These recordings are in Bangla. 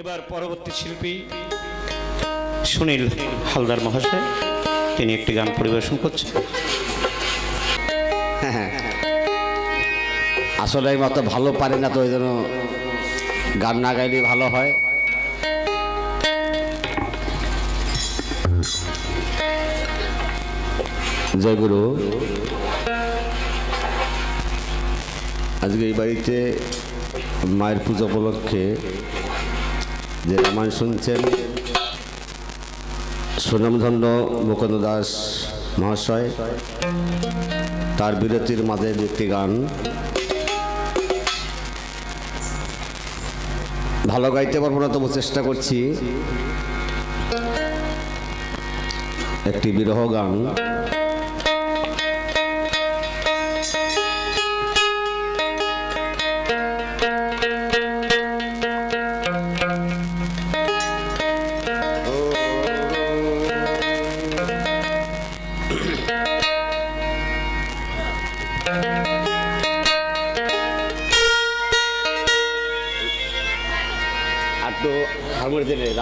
এবার পরবর্তী শিল্পী সুনীল হালদার মহাশয় তিনি একটি গান পরিবেশন করছেন। আসলে আমি অত ভালো পারি না, তো ওই জন্য গান না গাইলে ভালো হয়। জয় গুরু। আজকে এই বাড়িতে মায়ের পুজো উপলক্ষে যে রামায়ণ শুনছেন, সুনামধন্য মুকুন্দ দাস মহাশয় তার বিরতির মাঝে একটি গান ভালো গাইতে পারবো না, তবু চেষ্টা করছি। একটি বিরহ গান।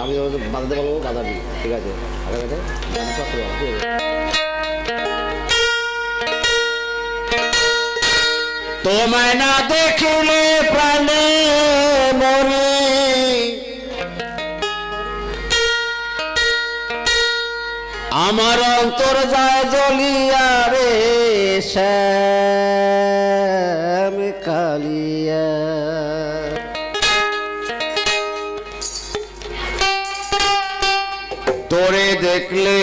আমি বাজাতে বলবো, বাজাবি, ঠিক আছে? তোমায় না দেখিলে প্রাণে মরি, আমার অন্তর যায় জ্বলিয়া রে শ্যাম কালিয়া। তোরে দেখলে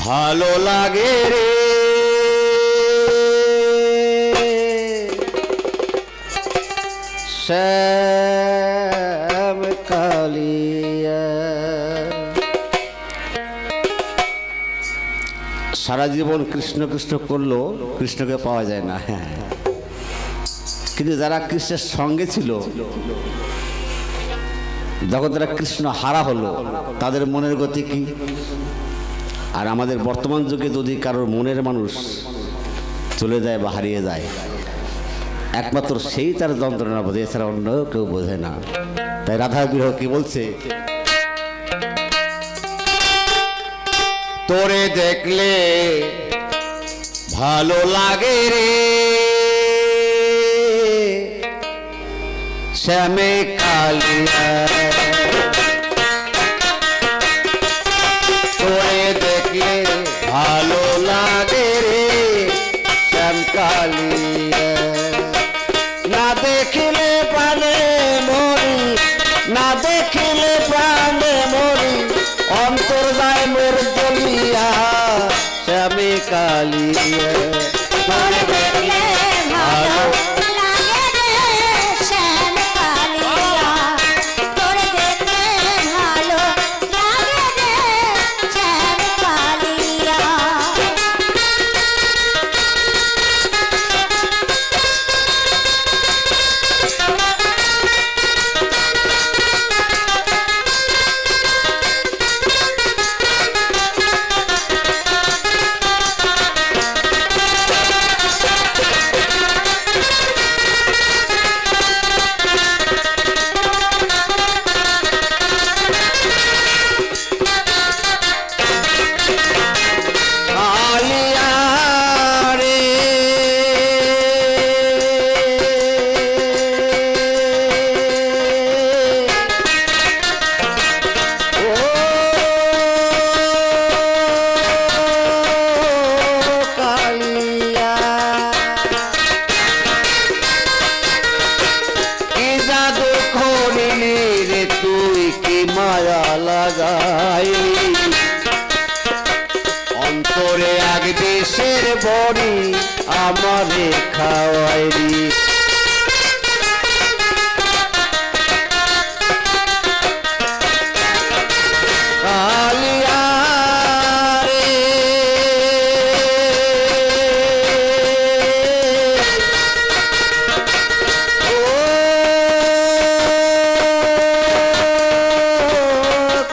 ভালো লাগে রে শ্যাম কালিয়া। সারা জীবন কৃষ্ণ কৃষ্ণ করলো, কৃষ্ণকে পাওয়া যায় না। কিন্তু যারা কৃষ্ণের সঙ্গে ছিল, যখন তারা কৃষ্ণ হারা হলো, তাদের মনের গতি কি? আর আমাদের বর্তমান যুগে যদি কারোর মনের মানুষ চলে যায় বা হারিয়ে যায়, একমাত্র সেই তার যন্ত্রণা বোঝে, এছাড়া অন্য কেউ বোঝে না। তাই রাধা বিরহ কি বলছে? তোরে দেখলে ভালো লাগে রে শ্যামে কালিয়া। তোরে দেখলে ভালো লাগে রে শ্যাম কালিয়া। না দেখিলে প্রাণে মরি, না দেখিলে প্রাণে মরি, অন্তর যায় মোর জ্বলিয়া শ্যামে কালিয়া। তোরে দেখলে ভালো অন্তরে আগ দেশের বড়ি আমারে খাওয়াইরি। কালিয়া রে ও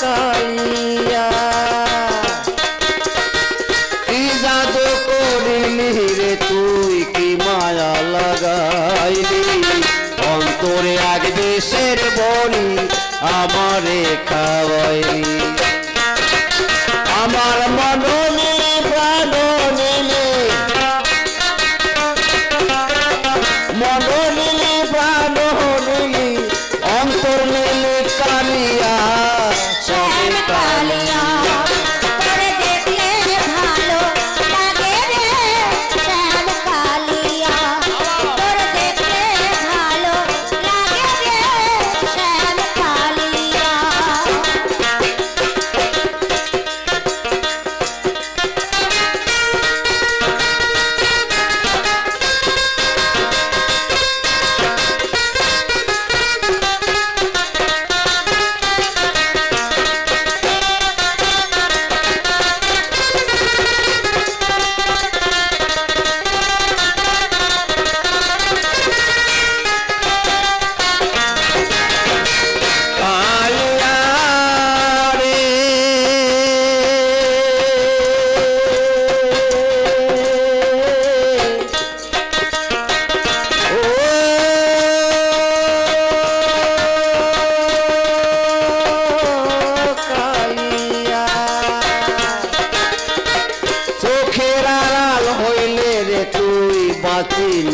কালিয়া, তুই কি মায়া লাগা ফুলের বড়ি আমারে খাওয়াইলি আমার মন নিলি প্রাণ নিলি মন নিলি প্রাণ নিলি অন্তর নিলি কালিয়া শ্যাম কালিয়া তোরে দেখলে ভালো লাগে রে শ্যাম কালিয়া তোরে দেখলে ভালো লাগে রে শ্যাম কালিয়া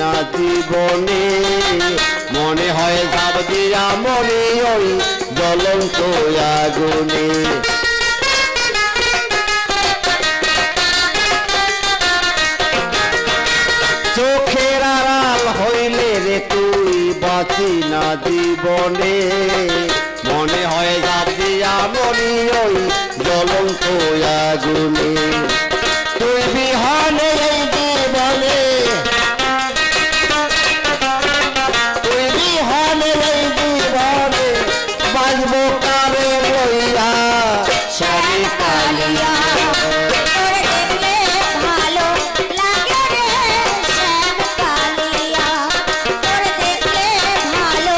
না জীবনে মনে হয় ঝাঁপ দিয়া মনে ওই জ্বলন্ত আগুনে চোখের আড়াল হইলে রে তুই বাঁচি না জীবনে মনে হয় ঝাঁপ দিয়া মনে ওই জ্বলন্ত আগুনে তুই বিহানে এই জীবনে বাজবো কারে লইয়া শ্যাম কালিয়া তোরে দেখলে ভালো লাগে রে শ্যাম কালিয়া তোরে দেখলে ভালো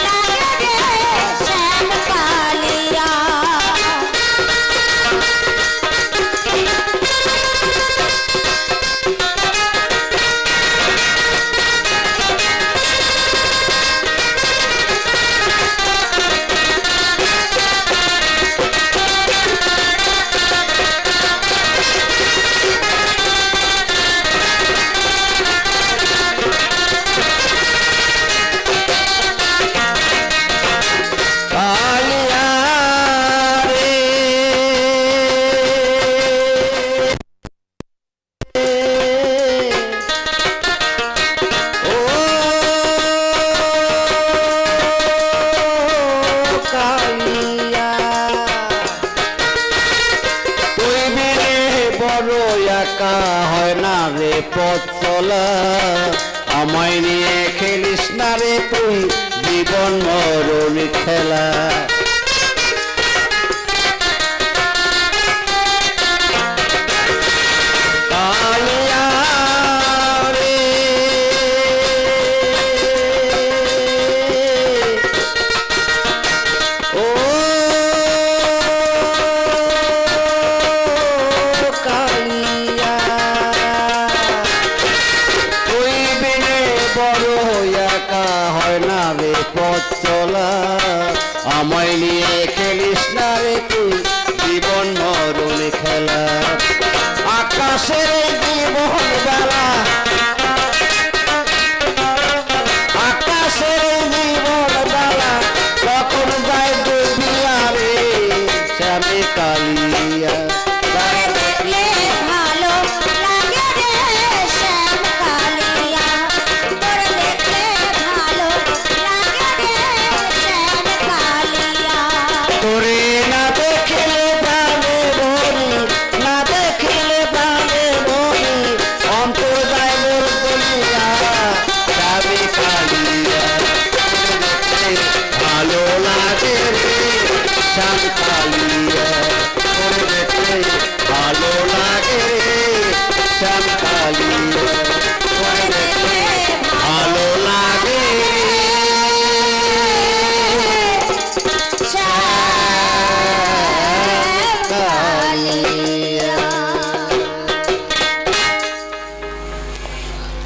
লাগে রে শ্যাম কালিয়া হয় না রে পথ চলা আমায় নিয়ে খেলিস না রে তুই জীবন মরণ খেলা কালিয়া রে ও কালিয়া তুই বিনে বড় একা হয় না রে পথ চলা আমায় নিয়ে খেলিস না রে তুই জীবন মরণ খেলা আকাশের জীবন বেলা আকাশের জীবন বেলা কখন যায় ডুবিয়া রে শ্যাম কালিয়া তোরে দেখলে ভালো লাগে রে শ্যাম কালিয়া তোরে দেখলে ভালো লাগে রে শ্যাম কালিয়া তোরে না দেখলে প্রাণে ভরি না দেখলে প্রাণে ভরি অন্তর যায় মোর গলিয়া শ্যাম কালিয়া ভালো লাগে রে শ্যাম কালিয়া তোরে দেখলে ভালো লাগে রে শ্যাম কালিয়া তোরে দেখলে ভালো লাগে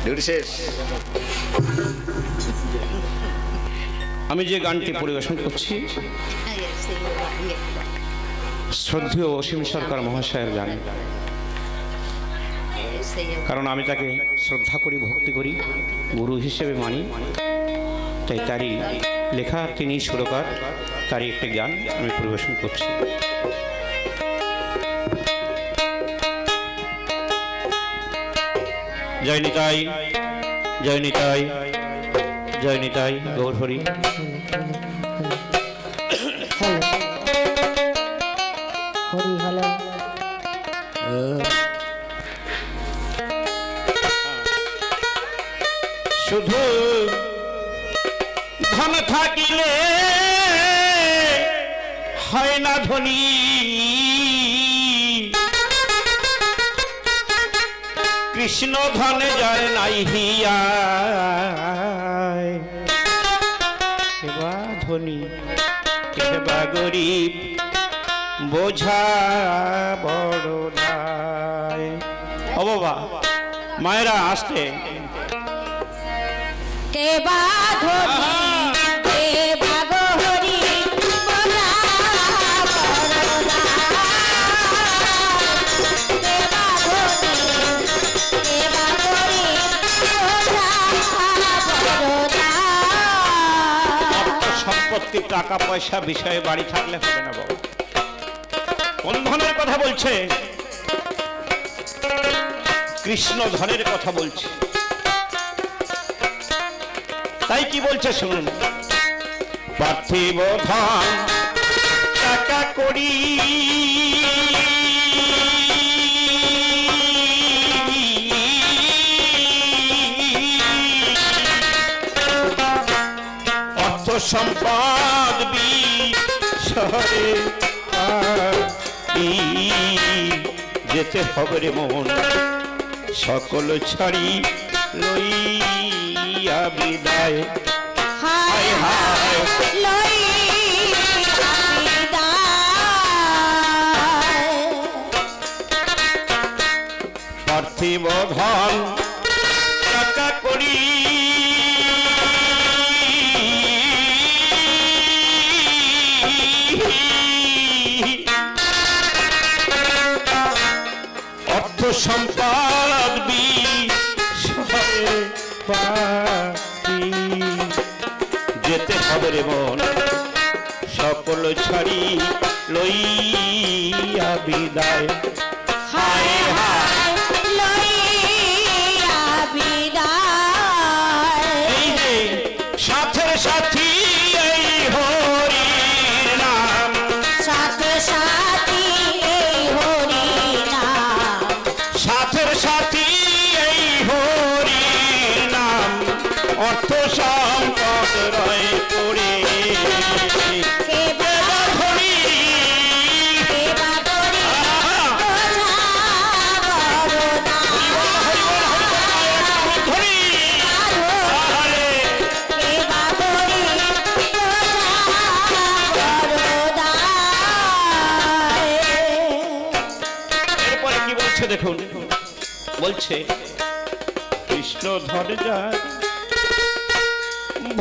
ডিউটি শেষ আমি যে গানটি পরিবেশন করছি শ্রদ্ধেয় অসীম সরকার মহাশয়ের গান, কারণ আমি তাকে শ্রদ্ধা করি, ভক্তি করি, গুরু হিসেবে মানি। তাই তারই লেখা, তিনি সুরকার, তারই একটি গান আমি পরিবেশন করছি। জয় নিতাই, জয় নিতাই, জয় নিতাই, গৌর হরি। হরি হলো শুধু ধন থাকিলে হয় না ধনী, কৃষ্ণ ধনে যার নাই হিয়া, কেবা ধনী কেবা গরিব বোঝা বড় দায়। ও বাবা, মায়েরা আসতে। কে বাধনি কে বাগহরি বলা বড়দা, কে বাধনি কে বাগহরি বলা বড়দা। সম্পত্তি, টাকা পয়সা বিষয়ে বাড়ি থাকলে হবে না বাবা। কোন ধনের কথা বলছে? কৃষ্ণ ধনের কথা বলছে। তাই কি বলছে শুনুন। পার্থিব ধন টাকা করি অর্থ সম্পদ বিষয়ে যেতে হবে রে মন, সকল ছাড়ি লইয়া বিদায়। হায় হায় লইয়া বিদায়। পার্থিব ধন টাকা করি অর্থ সম্পদ বিষয়ে যেতে হবে রে মন, সকল ছাড়ি লইয়া বিদায়। হায় হায় লইয়া বিদায়। এই যে সাথের সাথী এই হরির নাম, সাথে সাথী এই হরি নাম, সাথের সাথী এই হরির নাম, অর্থ সম্পদ রয় করে কে বাধনি কে বাগহরি বোঝা বড়দা। ধরি কে বাগহরি বোঝা বড়দা। এরপরে কি বলছে দেখুন। বলছে কৃষ্ণ ধরে যায়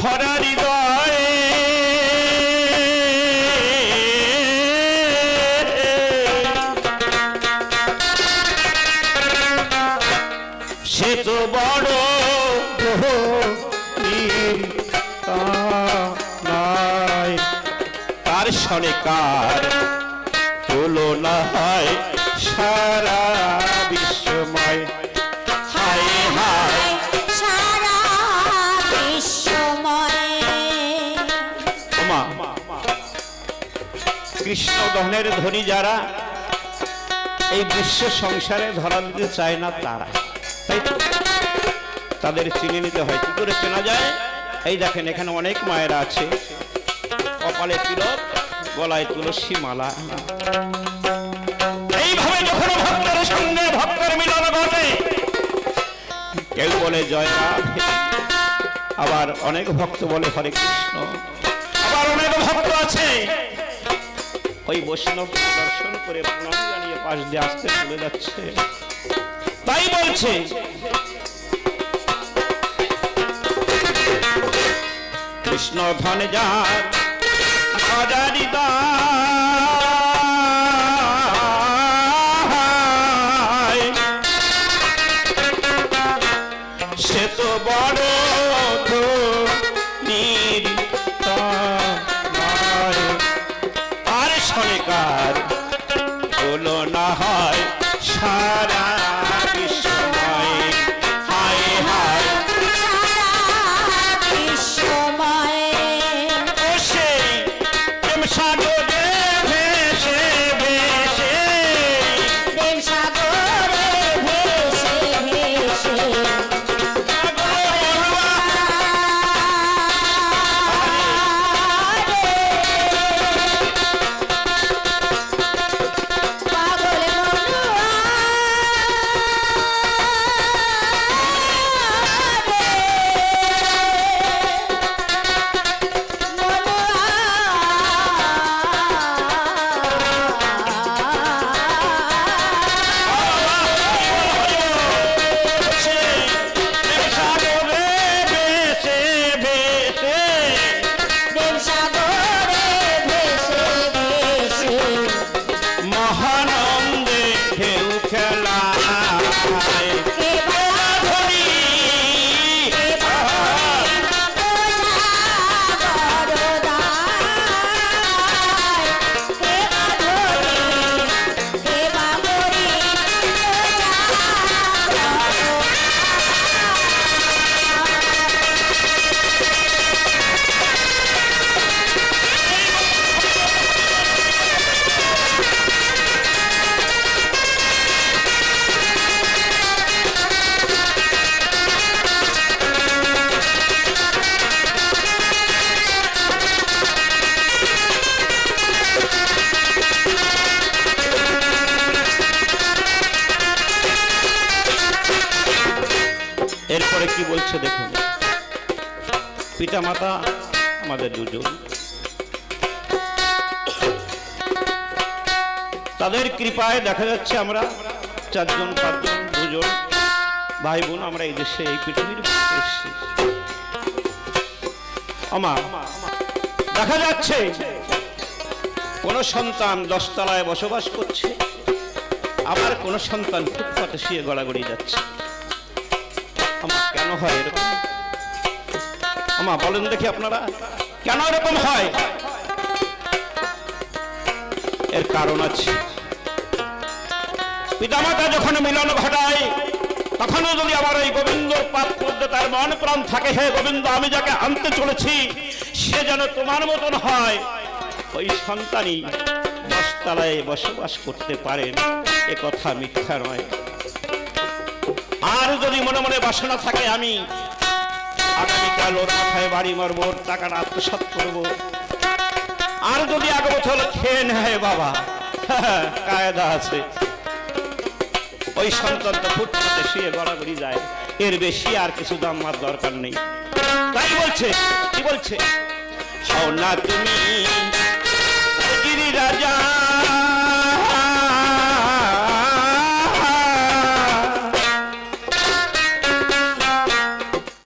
ভরা হৃদয়ে, সে তো বড় নাই, তার সনে কার তুলনা হয় সারা বিশ্বময়। হায় হায় সারা বিশ্বময়। ওমা, কৃষ্ণ ধনের ধনী যারা এই বিশ্ব সংসারে ধরা দিতে চায় না তারা, তাই তো তাদের চিনে নিতে হয়। কি করে চেনা যায়? এই দেখেন এখানে অনেক মায়েরা আছে, কপালে তিলক, গলায় তুলসী মালা। এইভাবে যখন ভক্তের সঙ্গে ভক্তের মিলন ঘটে, কেউ বলে জয় রাধে, আবার অনেক ভক্ত বলে হরে কৃষ্ণ, আবার অনেক ভক্ত আছে ওই বৈষ্ণব দর্শন করে প্রণাম জানিয়ে পাশ দিয়ে আসতে চলে যাচ্ছে। তাই বলছে কৃষ্ণ ধনে যার হাজারি সে তো বড় আর সরকার হলো না হয় সারা বিশ্বময় হায় হায় ও সেই প্রেম সাগরে ভেসে ভেসে এরপরে কি বলছে দেখুন। পিতা মাতা আমাদের দুজন, তাদের কৃপায় দেখা যাচ্ছে আমরা 4 জন 5 জন 2 জন ভাই বোন আমরা এই দেশে এই পৃথিবীর এসেছি। আমার দেখা যাচ্ছে কোন সন্তান 10 তলায় বসবাস করছে, আবার কোন সন্তান ফুটপাতে শুয়ে গড়াগড়ি যাচ্ছে। আমার কেন হয় এরকম? আমা বলেন দেখি আপনারা কেন এরকম হয়? এর কারণ আছে। পিতামাতা যখন মিলন ঘটায় তখনও যদি আমার এই গোবিন্দর পাপ করতে তার মন প্রাণ থাকে, হে গোবিন্দ আমি যাকে আনতে চলেছি সে যেন তোমার মতন হয়, ওই সন্তানই 10 তলায় বসবাস করতে পারেন, এ কথা মিথ্যা নয়। আর যদি মনে মনে বাসনা থাকে আমি আগামীকাল ওর মাথায় বাড়ি মারব, ওর টাকাটা আত্মসাৎ করব, আর যদি আগে বছর খেয়ে নেয় বাবা কায়দা আছে, ওই সন্তান তো ফুটপাতে শুয়ে গড়াগড়ি যায়, এর বেশি আর কিছু দাম আর দরকার নেই। তাই বলছে, কি বলছে? হও না তুমি